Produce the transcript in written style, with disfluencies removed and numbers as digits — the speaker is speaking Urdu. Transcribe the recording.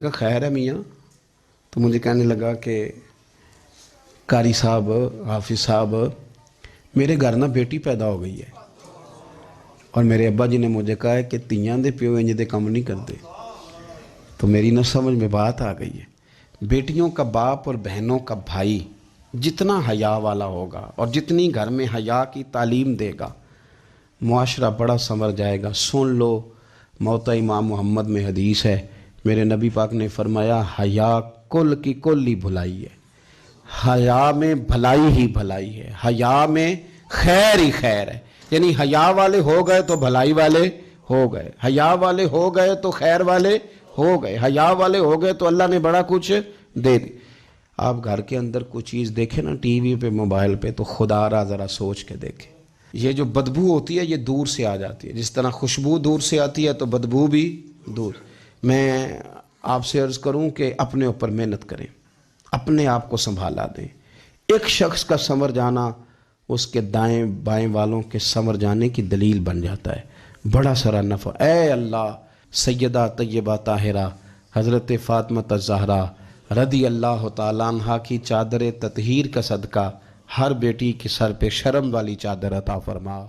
کہا خیر ہے میاں. تو مجھے کہنے لگا کہ قاری صاحب، حافظ صاحب، میرے گھر نہ بیٹی پیدا ہو گئی ہے اور میرے ابا جی نے مجھے کہا ہے کہ تیاں دے پیو انج دے کم نہیں کرتے. تو میری نہ سمجھ میں بات آ گئی ہے. بیٹیوں کا باپ اور بہنوں کا بھائی جتنا حیا والا ہوگا اور جتنی گھر میں حیا کی تعلیم دے گا، معاشرہ بڑا سنور جائے گا. سن لو، موتا امام محمد میں حدیث ہے، میرے نبی پاک نے فرمایا حیا کل کی کل ہی بھلائی ہے. حیا میں بھلائی ہی بھلائی ہے، حیا میں خیر ہی خیر ہے. یعنی حیا والے ہو گئے تو بھلائی والے ہو گئے، حیا والے ہو گئے تو خیر والے ہو گئے، حیا والے ہو گئے تو اللہ نے بڑا کچھ دے دی. آپ گھر کے اندر کوئی چیز دیکھیں نا، ٹی وی پہ، موبائل پہ، تو خدا را ذرا سوچ کے دیکھیں. یہ جو بدبو ہوتی ہے یہ دور سے آ جاتی ہے. جس طرح خوشبو دور سے آتی ہے تو بدبو بھی دور. میں آپ سے عرض کروں کہ اپنے اوپر محنت کریں، اپنے آپ کو سنبھالا دیں. ایک شخص کا سنور جانا اس کے دائیں بائیں والوں کے سنور جانے کی دلیل بن جاتا ہے. بڑا سارا نفع. اے اللہ، سیدہ طیبہ طاہرہ حضرت فاطمہ الزہرا رضی اللہ تعالیٰ عنہ کی چادر تطہیر کا صدقہ ہر بیٹی کے سر پہ شرم والی چادر عطا فرما.